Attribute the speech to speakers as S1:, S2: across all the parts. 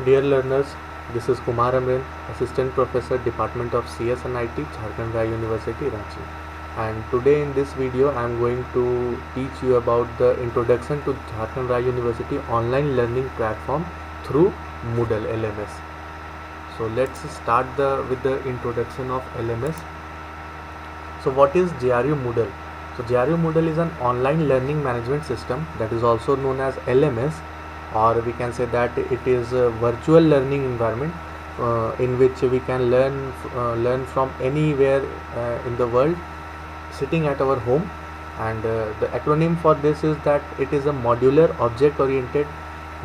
S1: Dear learners, this is Kumar Amrin, Assistant Professor, Department of CS and IT, Jharkhand Rai University, Ranchi. And today in this video, I am going to teach you about the introduction to Jharkhand Rai University online learning platform through Moodle LMS. So let's start with the introduction of LMS. So what is JRU Moodle? So JRU Moodle is an online learning management system that is also known as LMS, or we can say that it is a virtual learning environment in which we can learn from anywhere in the world, sitting at our home. And the acronym for this is that it is a modular object oriented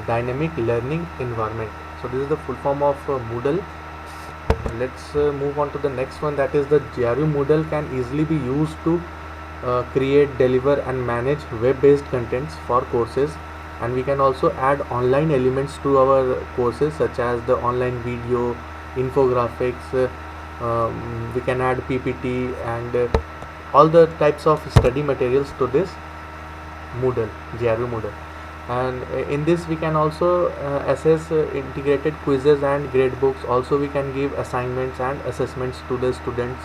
S1: dynamic learning environment. So this is the full form of Moodle. Let's move on to the next one, that is the JRU Moodle can easily be used to create, deliver and manage web-based contents for courses, and we can also add online elements to our courses such as the online video, infographics, we can add PPT and all the types of study materials to this Moodle, JRU Moodle. And in this we can also assess integrated quizzes and grade books. Also we can give assignments and assessments to the students,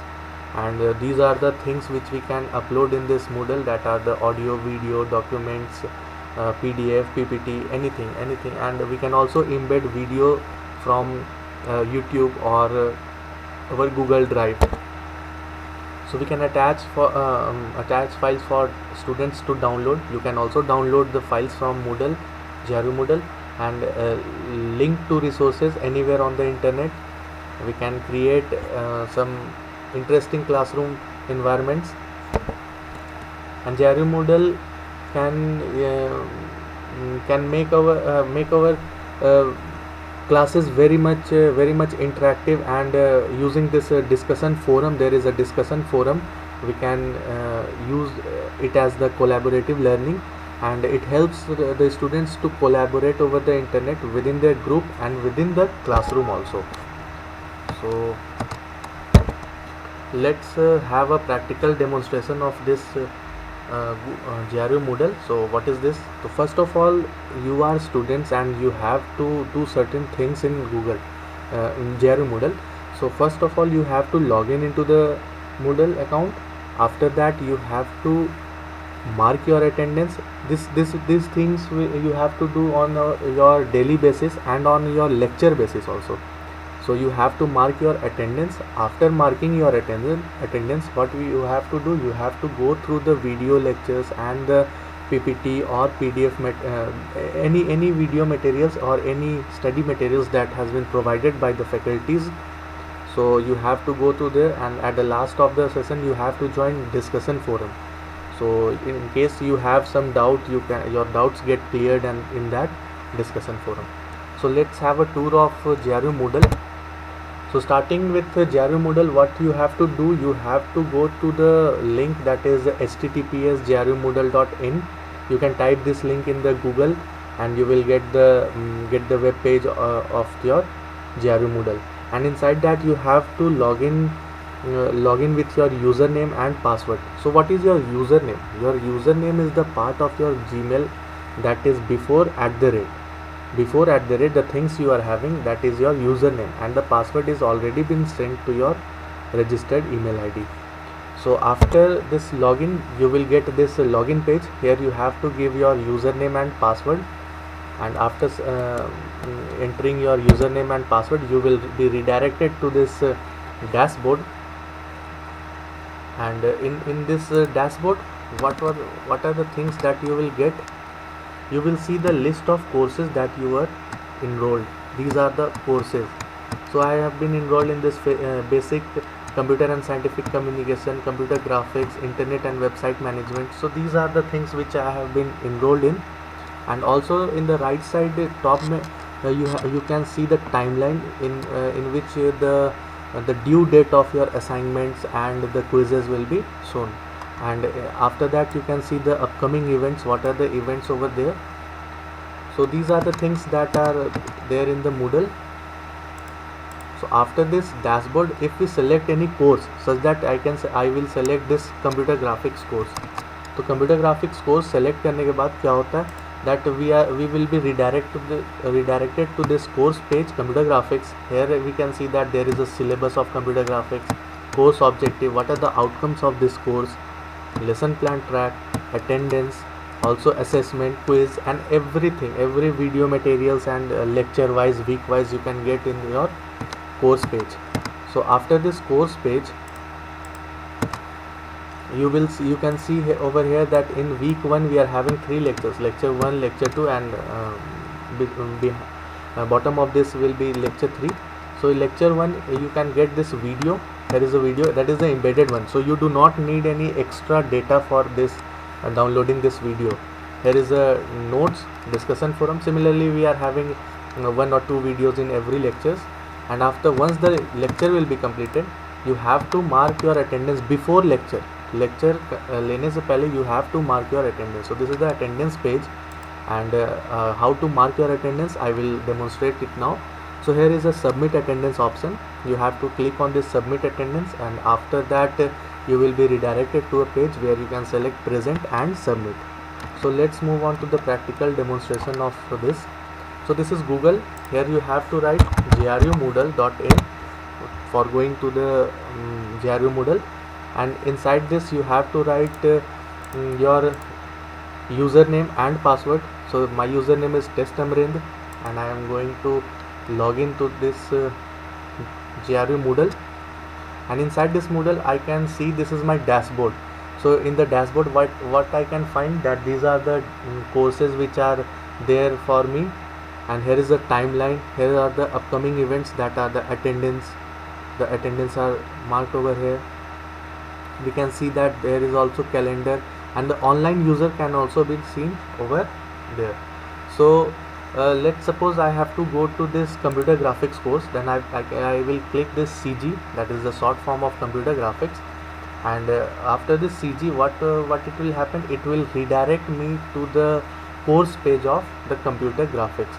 S1: and these are the things which we can upload in this Moodle, that are the audio, video, documents, PDF, PPT, anything. And we can also embed video from YouTube or our Google Drive. So we can attach files for students to download. You can also download the files from Moodle, JRU Moodle, and link to resources anywhere on the internet. We can create some interesting classroom environments, and JRU Moodle can make our classes very much interactive. And using this discussion forum, there is a discussion forum, we can use it as the collaborative learning, and it helps the students to collaborate over the internet within their group and within the classroom also. So let's have a practical demonstration of this JRU Moodle. So what is this? So first of all, you are students and you have to do certain things in Google, in JRU Moodle. So first of all, you have to log in into the Moodle account. After that, you have to mark your attendance. These things you have to do on your daily basis and on your lecture basis also. So you have to mark your attendance. After marking your attendance, what you have to do, you have to go through the video lectures and the PPT or PDF any video materials or any study materials that has been provided by the faculties. So you have to go to there, and at the last of the session you have to join discussion forum. So in case you have some doubt, your doubts get cleared and in that discussion forum. So let's have a tour of JRU Moodle. So starting with JRU Moodle, what you have to do, you have to go to the link, that is https://jrumoodle.in. You can type this link in the Google and you will get the web page of your JRU Moodle. And inside that you have to log in with your username and password. So what is your username? Your username is the part of your Gmail, that is before @ the things you are having, that is your username, and the password is already been sent to your registered email ID. So after this login, you will get this login page. Here you have to give your username and password, and after entering your username and password, you will be redirected to this dashboard. And in this dashboard, what are the things that you will get? You will see the list of courses that you are enrolled. These are the courses. So I have been enrolled in this basic computer and scientific communication, computer graphics, internet and website management. So these are the things which I have been enrolled in. And also in the right side top, you can see the timeline in which the due date of your assignments and the quizzes will be shown. And after that you can see the upcoming events, what are the events over there. So these are the things that are there in the Moodle. So after this dashboard, if we select any course, such that I will select this computer graphics course. तो computer graphics course select करने के बाद क्या होता है, that we will be redirected to this course page, computer graphics. Here we can see that there is a syllabus of computer graphics, course objective, what are the outcomes of this course, lesson plan track, attendance, also assessment, quiz, and everything, every video materials and lecture wise, week wise, you can get in your course page. So after this course page, you can see over here that in week 1 we are having 3 lectures, lecture 1, lecture 2, and bottom of this will be lecture 3. So lecture 1 you can get this video. There is a video that is the embedded one, so you do not need any extra data for this downloading this video. Here is a notes, discussion forum. Similarly, we are having 1 or 2 videos in every lectures, and after once the lecture will be completed, you have to mark your attendance before lecture लेने से पहले you have to mark your attendance. So this is the attendance page, and how to mark your attendance I will demonstrate it now. So here is a submit attendance option. You have to click on this submit attendance, and after that you will be redirected to a page where you can select present and submit. So let's move on to the practical demonstration of this. So this is Google. Here you have to write gru-moodle.in for going to the GRU Moodle, and inside this you have to write your username and password. So my username is testamrind, and I am going to log into this GRU Moodle, and inside this Moodle I can see this is my dashboard. So in the dashboard what I can find that these are the courses which are there for me, and here is a timeline. Here are the upcoming events, that are the attendance. The attendance are marked over here. We can see that there is also calendar, and the online user can also be seen over there. So let's suppose I have to go to this computer graphics course, then I will click this CG, that is the short form of computer graphics, and after this CG what it will happen, it will redirect me to the course page of the computer graphics.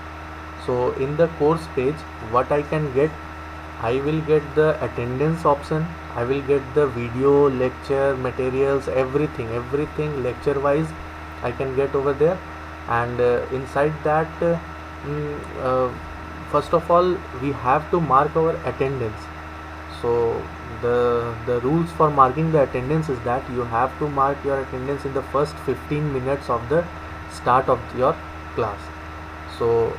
S1: So in the course page what I can get, I will get the attendance option, I will get the video, lecture, materials, everything lecture wise I can get over there. And inside that first of all we have to mark our attendance. So the rules for marking the attendance is that you have to mark your attendance in the first 15 minutes of the start of your class. So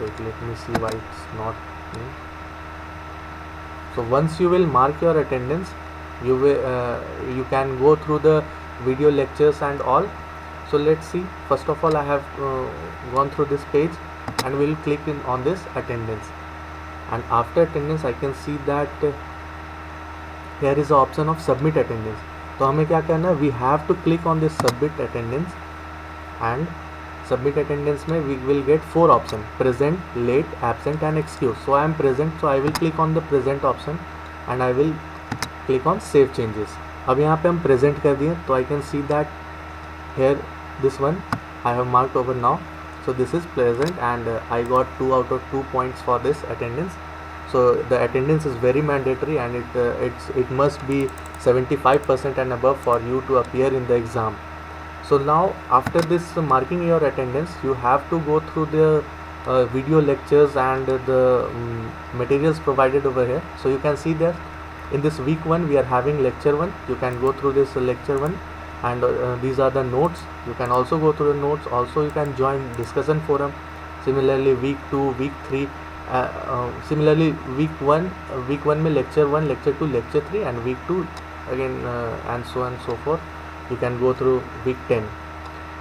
S1: wait, let me see why it's not. So once you will mark your attendance, you will you can go through the video lectures and all. So let's see. First of all I have gone through this page, and we will click on this attendance, and after attendance I can see that here is the option of submit attendance. तो हमें क्या करना है, we have to click on this submit attendance, and submit attendance में we will get 4 options: present, late, absent and excuse. So I am present, so I will click on the present option, and I will click on save changes. अब यहाँ पे हम present कर दिए, तो I can see that here this one I have marked over now. So this is present, and I got 2 out of 2 points for this attendance. So the attendance is very mandatory, and it must be 75% and above for you to appear in the exam. So now after this marking your attendance, you have to go through the video lectures and the materials provided over here. So you can see that in this week 1 we are having lecture 1. You can go through this lecture 1, and these are the notes. You can also go through the notes. Also you can join discussion forum. Similarly week 2, week 3, similarly week 1 में lecture 1, lecture 2, lecture 3, and week 2 again, and so on and so forth. You can go through week 10.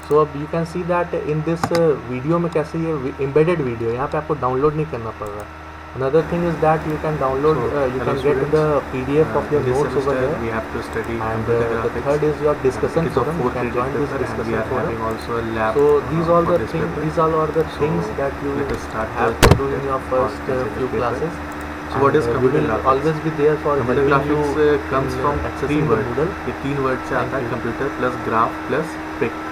S1: So अब you can see that in this video में कैसे ये embedded video, यहाँ पे आपको download नहीं करना पड़ रहा है. Another thing is that you can download, you can get the PDF of your notes over there.
S2: We have to study
S1: And the third is your discussion forum. You can join this discussion forum.
S2: Also a lab.
S1: So these all the things, these all are the things that you
S2: let us start
S1: have to do in your first few classes.
S2: So what is
S1: we
S2: computer
S1: will
S2: graphics?
S1: always be there for
S2: Computer
S1: helping
S2: graphics
S1: you
S2: comes
S1: in
S2: from
S1: accessing
S2: 3
S1: the
S2: words.
S1: Moodle.
S2: ये 3 word से आता है, computer plus graph plus pick.